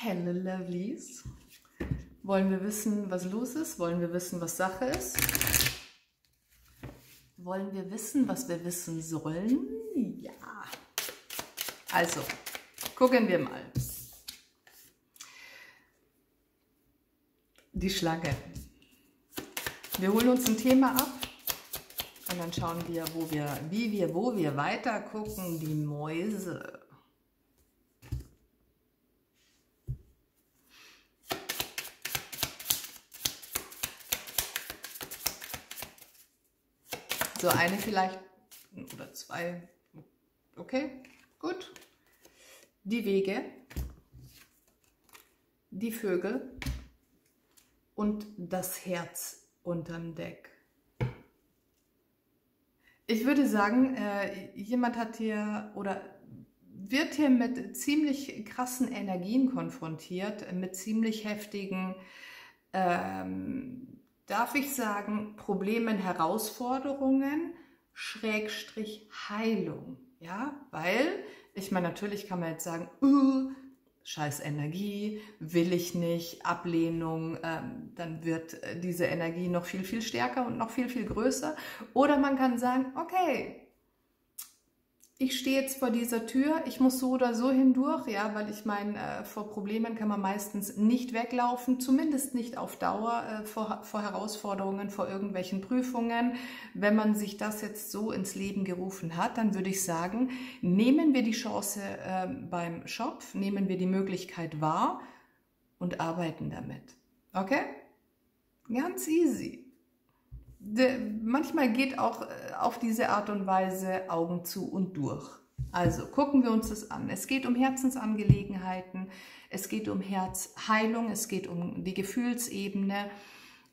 Hello Lovelies. Wollen wir wissen, was los ist? Wollen wir wissen, was Sache ist? Wollen wir wissen, was wir wissen sollen? Ja. Also, gucken wir mal. Die Schlange. Wir holen uns ein Thema ab und dann schauen wir, wo wir weiter gucken. Die Mäuse. So eine vielleicht oder zwei. Okay, gut. Die Wege, die Vögel und das Herz unterm Deck. Ich würde sagen, jemand hat hier oder wird hier mit ziemlich krassen Energien konfrontiert, mit ziemlich heftigen, darf ich sagen, Problemen, Herausforderungen, Schrägstrich Heilung. Ja, weil, ich meine, natürlich kann man jetzt sagen, scheiß Energie, will ich nicht, Ablehnung, dann wird diese Energie noch viel, viel stärker und noch viel, viel größer. Oder man kann sagen, okay, ich stehe jetzt vor dieser Tür, ich muss so oder so hindurch, ja, weil ich meine, vor Problemen kann man meistens nicht weglaufen, zumindest nicht auf Dauer, vor Herausforderungen, vor irgendwelchen Prüfungen. Wenn man sich das jetzt so ins Leben gerufen hat, dann würde ich sagen, nehmen wir die Chance beim Schopf, nehmen wir die Möglichkeit wahr und arbeiten damit. Okay? Ganz easy. Manchmal geht auch auf diese Art und Weise Augen zu und durch. Also gucken wir uns das an. Es geht um Herzensangelegenheiten, es geht um Herzheilung, es geht um die Gefühlsebene.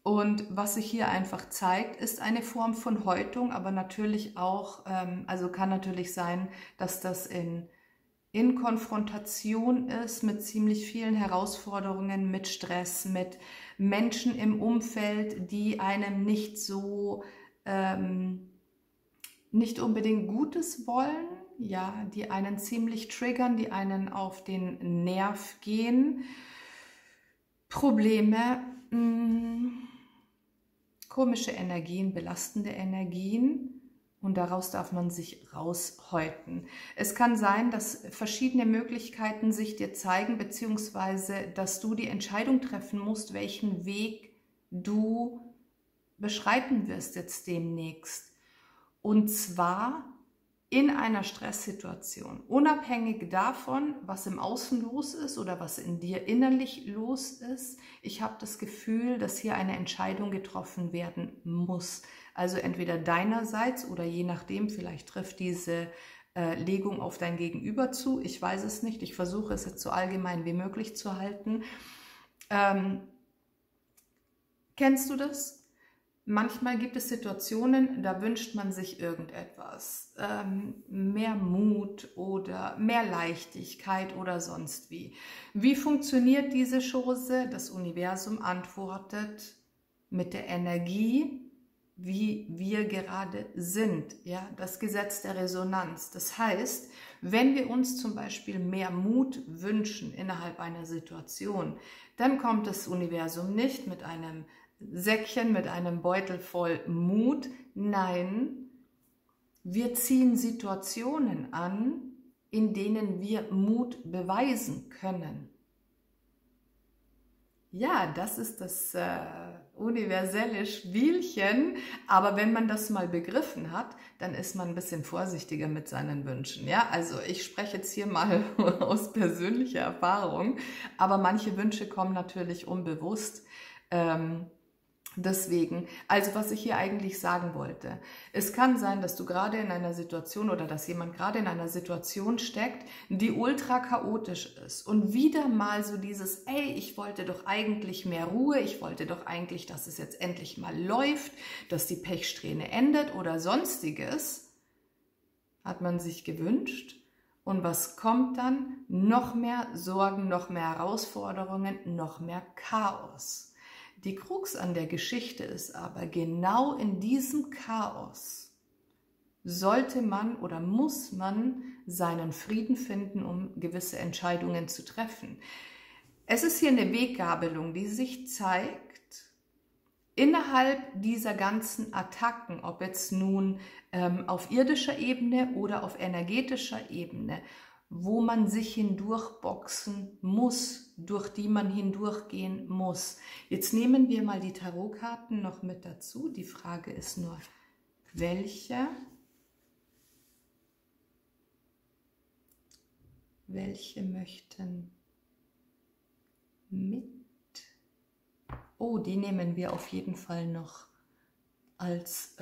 Und was sich hier einfach zeigt, ist eine Form von Häutung, aber natürlich auch, also kann natürlich sein, dass das in Konfrontation ist mit ziemlich vielen Herausforderungen, mit Stress, mit Menschen im Umfeld, die einem nicht so, nicht unbedingt Gutes wollen, ja, die einen ziemlich triggern, die einen auf den Nerv gehen. Probleme, komische Energien, belastende Energien. Und daraus darf man sich raushäuten. Es kann sein, dass verschiedene Möglichkeiten sich dir zeigen, beziehungsweise, dass du die Entscheidung treffen musst, welchen Weg du beschreiten wirst jetzt demnächst. Und zwar in einer Stresssituation, unabhängig davon, was im Außen los ist oder was in dir innerlich los ist. Ich habe das Gefühl, dass hier eine Entscheidung getroffen werden muss. Also entweder deinerseits oder je nachdem, vielleicht trifft diese Legung auf dein Gegenüber zu. Ich weiß es nicht. Ich versuche es jetzt so allgemein wie möglich zu halten. Kennst du das? Manchmal gibt es Situationen, da wünscht man sich irgendetwas, mehr Mut oder mehr Leichtigkeit oder sonst wie. Wie funktioniert diese Chose? Das Universum antwortet mit der Energie, wie wir gerade sind, ja, das Gesetz der Resonanz. Das heißt, wenn wir uns zum Beispiel mehr Mut wünschen innerhalb einer Situation, dann kommt das Universum nicht mit einem Säckchen, mit einem Beutel voll Mut. Nein, wir ziehen Situationen an, in denen wir Mut beweisen können. Ja, das ist das universelle Spielchen, aber wenn man das mal begriffen hat, dann ist man ein bisschen vorsichtiger mit seinen Wünschen. Ja, also ich spreche jetzt hier mal aus persönlicher Erfahrung, aber manche Wünsche kommen natürlich unbewusst. Deswegen, also was ich hier eigentlich sagen wollte, es kann sein, dass du gerade in einer Situation oder dass jemand gerade in einer Situation steckt, die ultra chaotisch ist und wieder mal so dieses, ey, ich wollte doch eigentlich mehr Ruhe, ich wollte doch eigentlich, dass es jetzt endlich mal läuft, dass die Pechsträhne endet oder sonstiges, hat man sich gewünscht. Und was kommt dann? Noch mehr Sorgen, noch mehr Herausforderungen, noch mehr Chaos. Die Krux an der Geschichte ist aber, genau in diesem Chaos sollte man oder muss man seinen Frieden finden, um gewisse Entscheidungen zu treffen. Es ist hier eine Weggabelung, die sich zeigt innerhalb dieser ganzen Attacken, ob jetzt nun auf irdischer Ebene oder auf energetischer Ebene, wo man sich hindurchboxen muss, durch die man hindurchgehen muss. Jetzt nehmen wir mal die Tarotkarten noch mit dazu. Die Frage ist nur, welche möchten mit? Oh, die nehmen wir auf jeden Fall noch als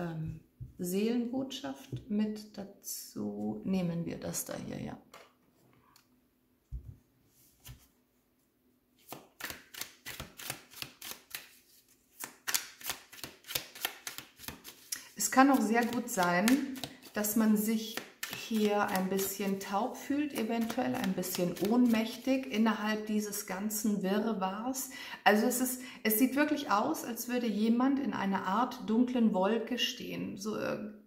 Seelenbotschaft mit dazu. Nehmen wir das da hier, ja. Es kann auch sehr gut sein, dass man sich hier ein bisschen taub fühlt, eventuell ein bisschen ohnmächtig innerhalb dieses ganzen Wirrwarrs. Also es sieht wirklich aus, als würde jemand in einer Art dunklen Wolke stehen, so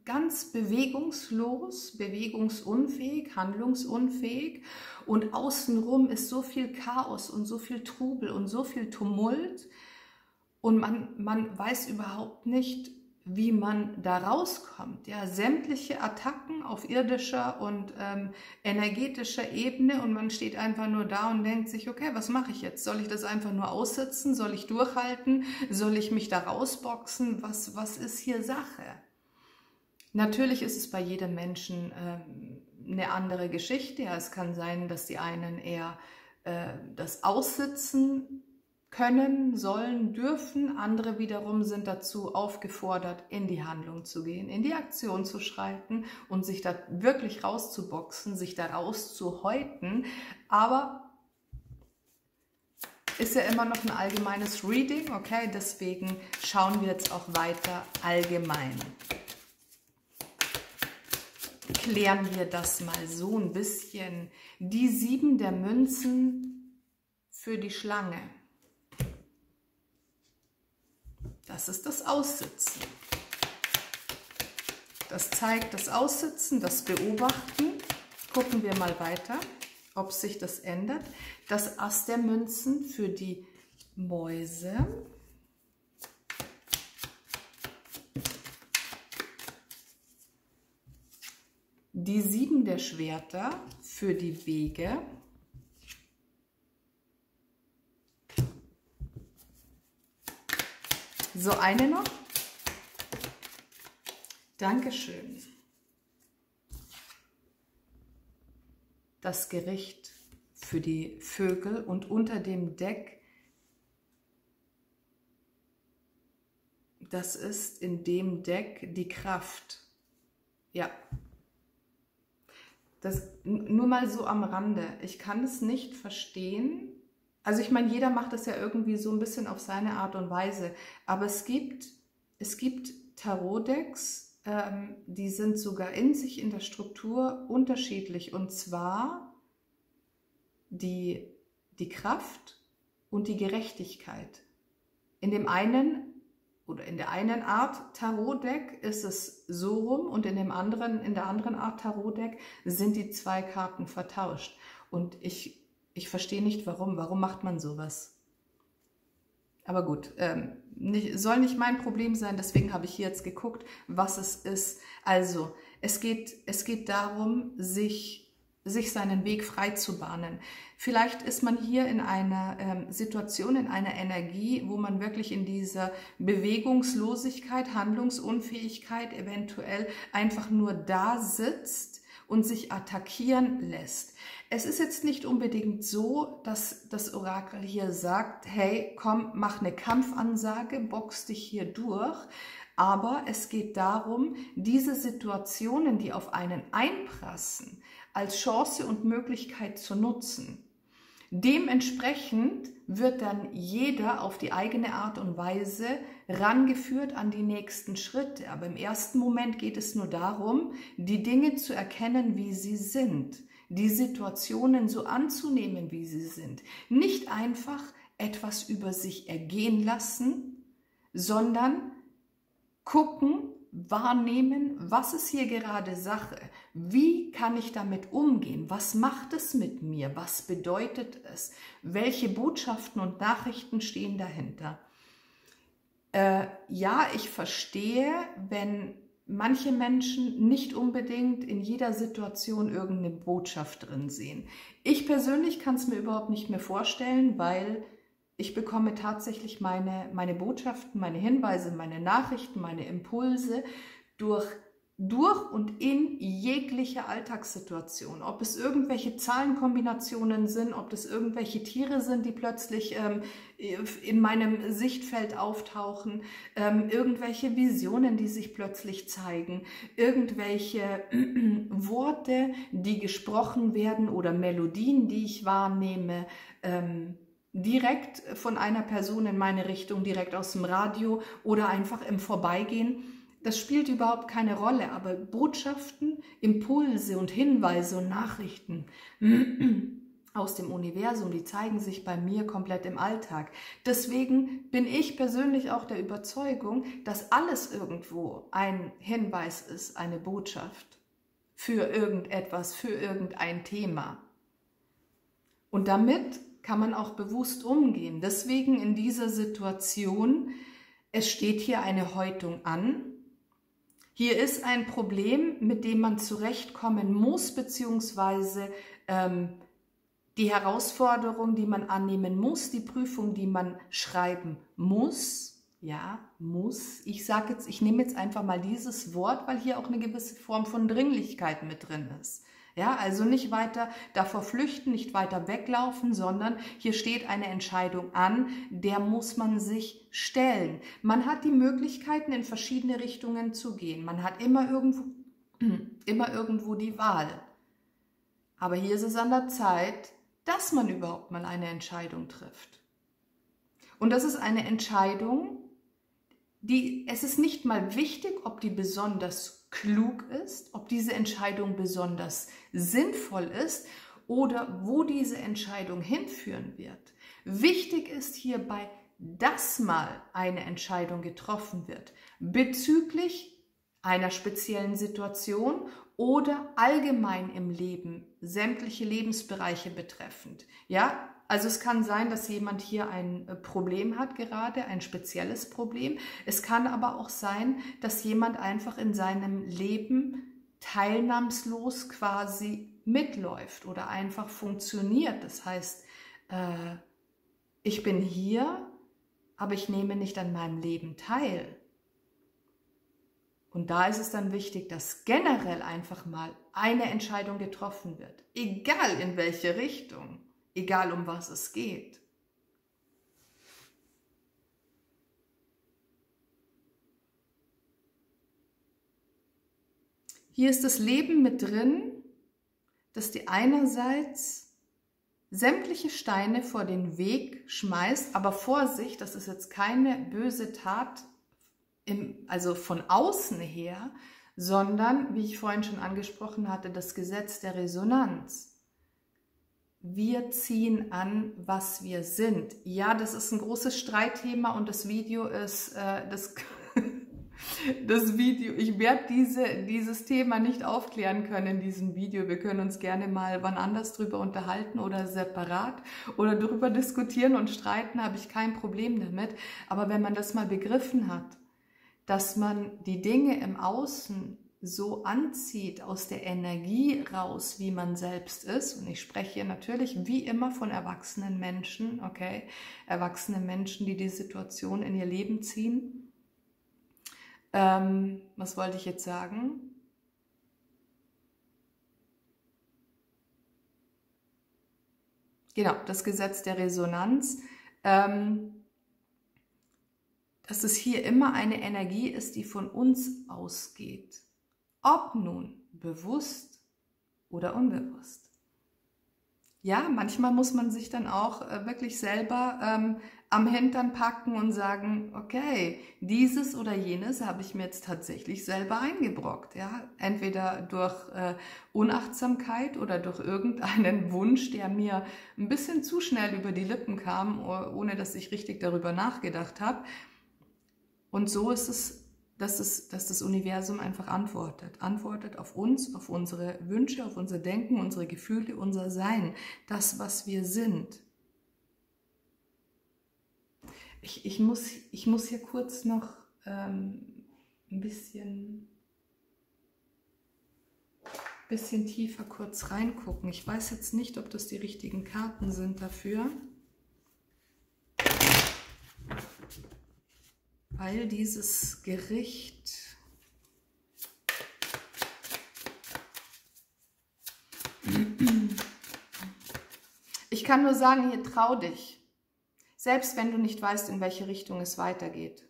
ganz bewegungslos, bewegungsunfähig, handlungsunfähig, und außenrum ist so viel Chaos und so viel Trubel und so viel Tumult und man weiß überhaupt nicht, wie man da rauskommt. Ja, sämtliche Attacken auf irdischer und energetischer Ebene, und man steht einfach nur da und denkt sich, okay, was mache ich jetzt? Soll ich das einfach nur aussitzen? Soll ich durchhalten? Soll ich mich da rausboxen? Was ist hier Sache? Natürlich ist es bei jedem Menschen eine andere Geschichte. Ja, es kann sein, dass die einen eher das aussitzen können, sollen, dürfen. Andere wiederum sind dazu aufgefordert, in die Handlung zu gehen, in die Aktion zu schreiten und sich da wirklich rauszuboxen, sich da rauszuhäuten. Aber ist ja immer noch ein allgemeines Reading, okay? Deswegen schauen wir jetzt auch weiter allgemein. Klären wir das mal so ein bisschen. Die 7 der Münzen für die Schlange. Das ist das Aussitzen. Das zeigt das Aussitzen, das Beobachten. Gucken wir mal weiter, ob sich das ändert. Das Ass der Münzen für die Mäuse. Die 7 der Schwerter für die Wege. So, eine noch. Dankeschön. Das Gericht für die Vögel, und unter dem Deck, das ist in dem Deck die Kraft. Ja. Das nur mal so am Rande. Ich kann es nicht verstehen. Also ich meine, jeder macht das ja irgendwie so ein bisschen auf seine Art und Weise. Aber es gibt Tarotdecks, die sind sogar in sich in der Struktur unterschiedlich. Und zwar die Kraft und die Gerechtigkeit. In dem einen oder in der einen Art Tarotdeck ist es so rum, und in der anderen Art Tarotdeck sind die 2 Karten vertauscht. Und ich verstehe nicht, warum. Warum macht man sowas? Aber gut, soll nicht mein Problem sein, deswegen habe ich hier jetzt geguckt, was es ist. Also, es geht darum, sich seinen Weg frei zu bahnen. Vielleicht ist man hier in einer Situation, in einer Energie, wo man wirklich in dieser Bewegungslosigkeit, Handlungsunfähigkeit eventuell einfach nur da sitzt und sich attackieren lässt. Es ist jetzt nicht unbedingt so, dass das Orakel hier sagt, hey, komm, mach eine Kampfansage, box dich hier durch. Aber es geht darum, diese Situationen, die auf einen einprassen, als Chance und Möglichkeit zu nutzen. Dementsprechend wird dann jeder auf die eigene Art und Weise rangeführt an die nächsten Schritte. Aber im ersten Moment geht es nur darum, die Dinge zu erkennen, wie sie sind, die Situationen so anzunehmen, wie sie sind. Nicht einfach etwas über sich ergehen lassen, sondern gucken, wahrnehmen, was ist hier gerade Sache? Wie kann ich damit umgehen? Was macht es mit mir? Was bedeutet es? Welche Botschaften und Nachrichten stehen dahinter? Ja, ich verstehe, wenn manche Menschen nicht unbedingt in jeder Situation irgendeine Botschaft drin sehen. Ich persönlich kann es mir überhaupt nicht mehr vorstellen, weil ich bekomme tatsächlich meine Botschaften, meine Hinweise, meine Nachrichten, meine Impulse durch und in jegliche Alltagssituation. Ob es irgendwelche Zahlenkombinationen sind, ob es irgendwelche Tiere sind, die plötzlich in meinem Sichtfeld auftauchen, irgendwelche Visionen, die sich plötzlich zeigen, irgendwelche Worte, die gesprochen werden oder Melodien, die ich wahrnehme, direkt von einer Person in meine Richtung, direkt aus dem Radio oder einfach im Vorbeigehen. Das spielt überhaupt keine Rolle, aber Botschaften, Impulse und Hinweise und Nachrichten aus dem Universum, die zeigen sich bei mir komplett im Alltag. Deswegen bin ich persönlich auch der Überzeugung, dass alles irgendwo ein Hinweis ist, eine Botschaft für irgendetwas, für irgendein Thema. Und damit kann man auch bewusst umgehen. Deswegen in dieser Situation, es steht hier eine Häutung an. Hier ist ein Problem, mit dem man zurechtkommen muss, beziehungsweise die Herausforderung, die man annehmen muss, die Prüfung, die man schreiben muss. Ja, muss. Ich nehme jetzt einfach mal dieses Wort, weil hier auch eine gewisse Form von Dringlichkeit mit drin ist. Ja, also nicht weiter davor flüchten, nicht weiter weglaufen, sondern hier steht eine Entscheidung an, der muss man sich stellen. Man hat die Möglichkeiten, in verschiedene Richtungen zu gehen. Man hat immer irgendwo die Wahl. Aber hier ist es an der Zeit, dass man überhaupt mal eine Entscheidung trifft. Und das ist eine Entscheidung, es ist nicht mal wichtig, ob die besonders klug ist, ob diese Entscheidung besonders sinnvoll ist oder wo diese Entscheidung hinführen wird. Wichtig ist hierbei, dass mal eine Entscheidung getroffen wird bezüglich einer speziellen Situation oder allgemein im Leben, sämtliche Lebensbereiche betreffend. Ja, also es kann sein, dass jemand hier ein Problem hat gerade, ein spezielles Problem. Es kann aber auch sein, dass jemand einfach in seinem Leben teilnahmslos quasi mitläuft oder einfach funktioniert. Das heißt, ich bin hier, aber ich nehme nicht an meinem Leben teil. Und da ist es dann wichtig, dass generell einfach mal eine Entscheidung getroffen wird, egal in welche Richtung. Egal, um was es geht. Hier ist das Leben mit drin, dass dir einerseits sämtliche Steine vor den Weg schmeißt, aber Vorsicht, das ist jetzt keine böse Tat, also von außen her, sondern, wie ich vorhin schon angesprochen hatte, das Gesetz der Resonanz. Wir ziehen an, was wir sind. Ja, das ist ein großes Streitthema und das Video ist, ich werde dieses Thema nicht aufklären können in diesem Video. Wir können uns gerne mal wann anders drüber unterhalten oder separat oder darüber diskutieren und streiten, habe ich kein Problem damit. Aber wenn man das mal begriffen hat, dass man die Dinge im Außen so anzieht, aus der Energie raus, wie man selbst ist. Und ich spreche hier natürlich wie immer von erwachsenen Menschen, okay? Erwachsene Menschen, die die Situation in ihr Leben ziehen. Was wollte ich jetzt sagen? Genau, das Gesetz der Resonanz. Dass es hier immer eine Energie ist, die von uns ausgeht. Ob nun bewusst oder unbewusst. Ja, manchmal muss man sich dann auch wirklich selber am Hintern packen und sagen, okay, dieses oder jenes habe ich mir jetzt tatsächlich selber eingebrockt. Ja? Entweder durch Unachtsamkeit oder durch irgendeinen Wunsch, der mir ein bisschen zu schnell über die Lippen kam, ohne dass ich richtig darüber nachgedacht habe. Und so ist es dass das Universum einfach antwortet auf uns, auf unsere Wünsche, auf unser Denken, unsere Gefühle, unser Sein, das, was wir sind. Ich muss hier kurz noch ein bisschen tiefer kurz reingucken. Ich weiß jetzt nicht, ob das die richtigen Karten sind dafür. Weil dieses Gericht ich kann nur sagen, hier trau dich. Selbst wenn du nicht weißt, in welche Richtung es weitergeht.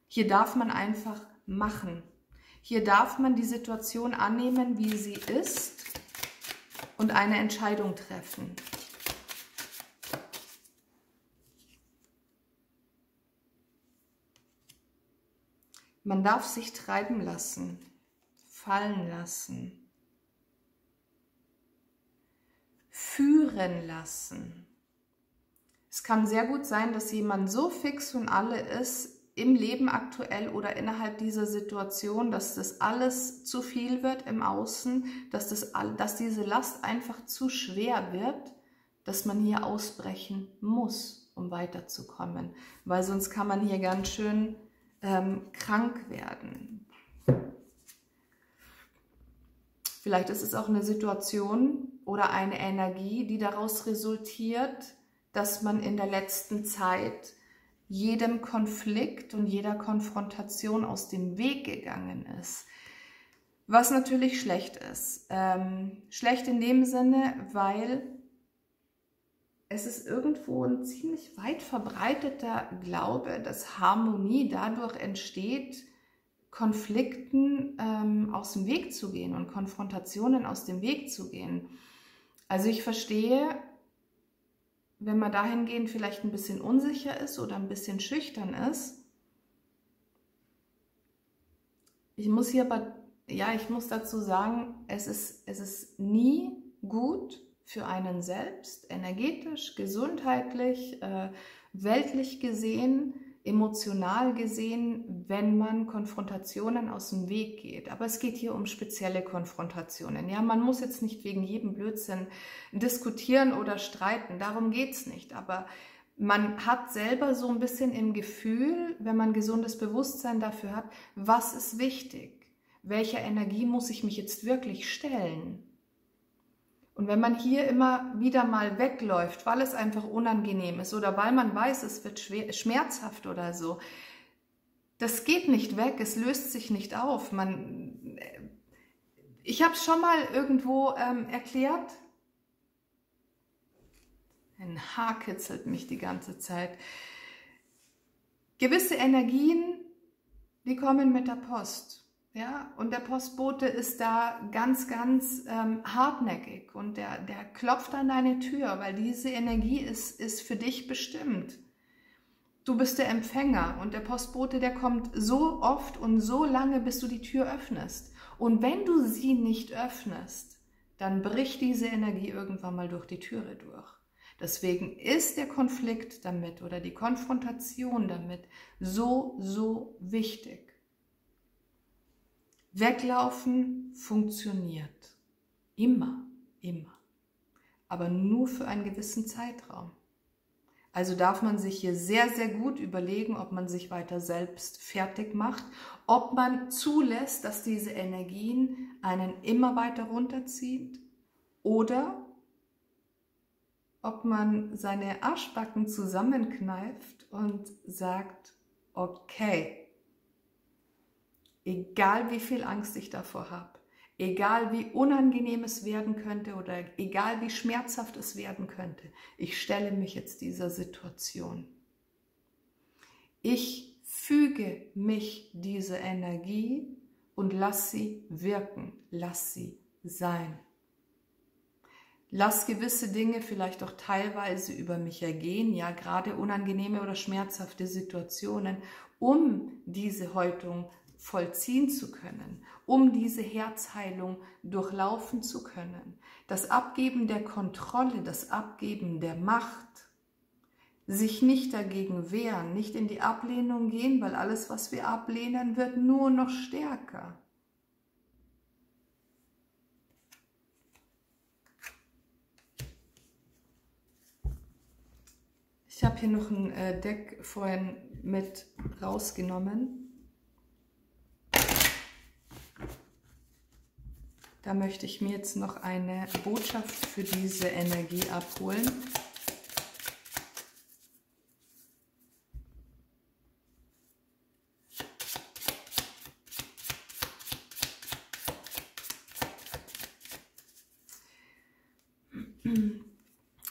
Hier darf man einfach machen. Hier darf man die Situation annehmen, wie sie ist und eine Entscheidung treffen. Man darf sich treiben lassen, fallen lassen, führen lassen. Es kann sehr gut sein, dass jemand so fix und alle ist im Leben aktuell oder innerhalb dieser Situation, dass das alles zu viel wird im Außen, dass diese Last einfach zu schwer wird, dass man hier ausbrechen muss, um weiterzukommen. Weil sonst kann man hier ganz schön krank werden. Vielleicht ist es auch eine Situation oder eine Energie, die daraus resultiert, dass man in der letzten Zeit jedem Konflikt und jeder Konfrontation aus dem Weg gegangen ist. Was natürlich schlecht ist. Schlecht in dem Sinne, weil es ist irgendwo ein ziemlich weit verbreiteter Glaube, dass Harmonie dadurch entsteht, Konflikten aus dem Weg zu gehen und Konfrontationen aus dem Weg zu gehen. Also ich verstehe, wenn man dahingehend vielleicht ein bisschen unsicher ist oder ein bisschen schüchtern ist. Ich muss dazu sagen, es ist nie gut für einen selbst, energetisch, gesundheitlich, weltlich gesehen, emotional gesehen, wenn man Konfrontationen aus dem Weg geht. Aber es geht hier um spezielle Konfrontationen. Ja, man muss jetzt nicht wegen jedem Blödsinn diskutieren oder streiten, darum geht es nicht. Aber man hat selber so ein bisschen im Gefühl, wenn man gesundes Bewusstsein dafür hat, was ist wichtig? Welcher Energie muss ich mich jetzt wirklich stellen? Und wenn man hier immer wieder mal wegläuft, weil es einfach unangenehm ist oder weil man weiß, es wird schmerzhaft oder so, das geht nicht weg, es löst sich nicht auf. Ich habe es schon mal irgendwo erklärt. Ein Haar kitzelt mich die ganze Zeit. Gewisse Energien, die kommen mit der Post. Ja, und der Postbote ist da ganz, ganz hartnäckig und der klopft an deine Tür, weil diese Energie ist für dich bestimmt. Du bist der Empfänger und der Postbote, der kommt so oft und so lange, bis du die Tür öffnest. Und wenn du sie nicht öffnest, dann bricht diese Energie irgendwann mal durch die Türe durch. Deswegen ist der Konflikt damit oder die Konfrontation damit so, so wichtig. Weglaufen funktioniert. Immer, immer. Aber nur für einen gewissen Zeitraum. Also darf man sich hier sehr, sehr gut überlegen, ob man sich weiter selbst fertig macht, ob man zulässt, dass diese Energien einen immer weiter runterziehen oder ob man seine Arschbacken zusammenkneift und sagt, okay, egal wie viel Angst ich davor habe, egal wie unangenehm es werden könnte oder egal wie schmerzhaft es werden könnte, ich stelle mich jetzt dieser Situation. Ich füge mich dieser Energie und lass sie wirken, lass sie sein. Lass gewisse Dinge vielleicht auch teilweise über mich ergehen, ja, gerade unangenehme oder schmerzhafte Situationen, um diese Häutung vollziehen zu können, um diese Herzheilung durchlaufen zu können. Das Abgeben der Kontrolle, das Abgeben der Macht sich nicht dagegen wehren, nicht in die Ablehnung gehen, weil alles, was wir ablehnen, wird nur noch stärker. Ich habe hier noch ein Deck vorhin mit rausgenommen. Da möchte ich mir jetzt noch eine Botschaft für diese Energie abholen.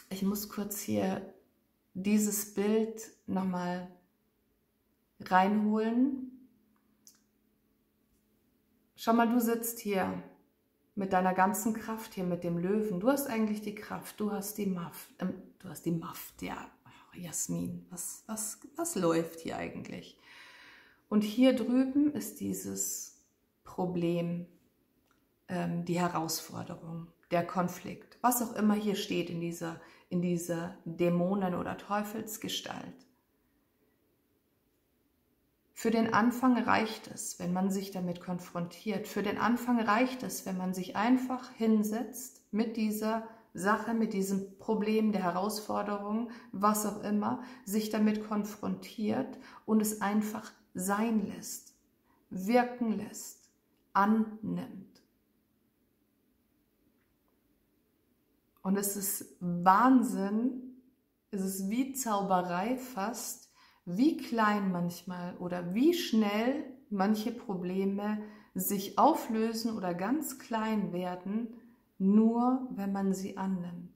Ich muss kurz hier dieses Bild nochmal reinholen. Schau mal, du sitzt hier mit deiner ganzen Kraft, hier mit dem Löwen. Du hast eigentlich die Kraft, du hast die Macht, ja. Oh, Jasmin, was läuft hier eigentlich? Und hier drüben ist dieses Problem, die Herausforderung, der Konflikt, was auch immer hier steht in dieser Dämonen- oder Teufelsgestalt. Für den Anfang reicht es, wenn man sich damit konfrontiert. Für den Anfang reicht es, wenn man sich einfach hinsetzt mit dieser Sache, mit diesem Problem, der Herausforderung, was auch immer, sich damit konfrontiert und es einfach sein lässt, wirken lässt, annimmt. Und es ist Wahnsinn, es ist wie Zauberei fast, wie klein manchmal oder wie schnell manche Probleme sich auflösen oder ganz klein werden, nur wenn man sie annimmt.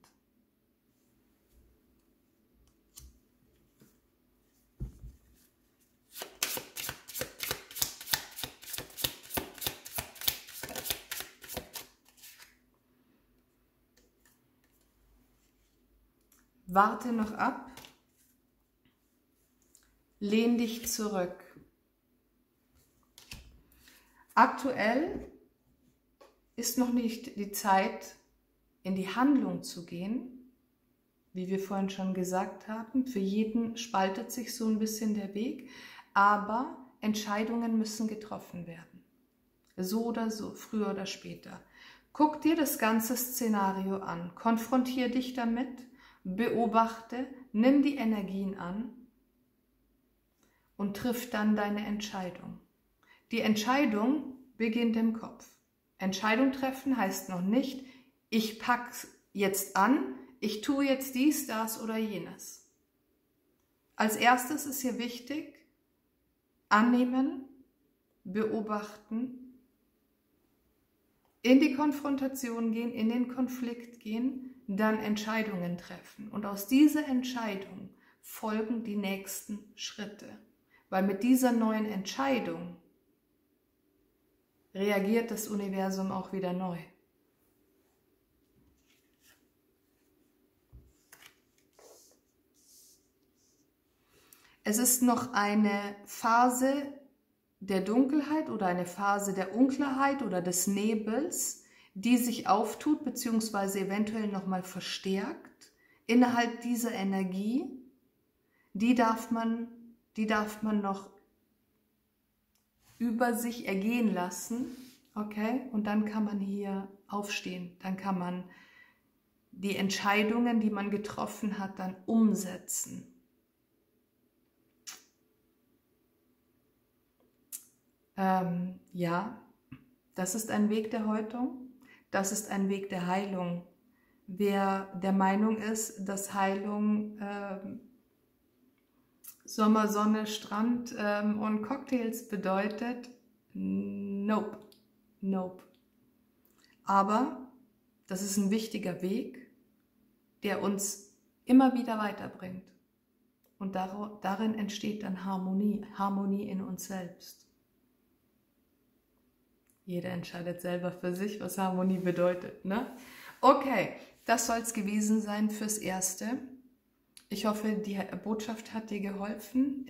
Warte noch ab. Lehn dich zurück. Aktuell ist noch nicht die Zeit, in die Handlung zu gehen. Wie wir vorhin schon gesagt haben, für jeden spaltet sich so ein bisschen der Weg, aber Entscheidungen müssen getroffen werden. So oder so, früher oder später. Guck dir das ganze Szenario an, konfrontiere dich damit, beobachte, nimm die Energien an und triff dann deine Entscheidung. Die Entscheidung beginnt im Kopf. Entscheidung treffen heißt noch nicht, ich pack's jetzt an, ich tue jetzt dies, das oder jenes. Als erstes ist hier wichtig, annehmen, beobachten, in die Konfrontation gehen, in den Konflikt gehen, dann Entscheidungen treffen. Und aus dieser Entscheidung folgen die nächsten Schritte. Weil mit dieser neuen Entscheidung reagiert das Universum auch wieder neu. Es ist noch eine Phase der Dunkelheit oder eine Phase der Unklarheit oder des Nebels, die sich auftut bzw. eventuell nochmal verstärkt innerhalb dieser Energie. Die darf man noch über sich ergehen lassen, okay? Und dann kann man hier aufstehen, dann kann man die Entscheidungen, die man getroffen hat, dann umsetzen. Ja, das ist ein Weg der Häutung, das ist ein Weg der Heilung. Wer der Meinung ist, dass Heilung Sommer, Sonne, Strand und Cocktails bedeutet, nope, nope. Aber das ist ein wichtiger Weg, der uns immer wieder weiterbringt. Und darin entsteht dann Harmonie in uns selbst. Jeder entscheidet selber für sich, was Harmonie bedeutet, ne? Okay, das soll es gewesen sein fürs Erste. Ich hoffe, die Botschaft hat dir geholfen,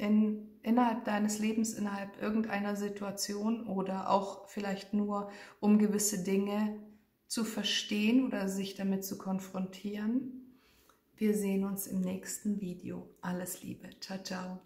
innerhalb deines Lebens, innerhalb irgendeiner Situation oder auch vielleicht nur, um gewisse Dinge zu verstehen oder sich damit zu konfrontieren. Wir sehen uns im nächsten Video. Alles Liebe. Ciao, ciao.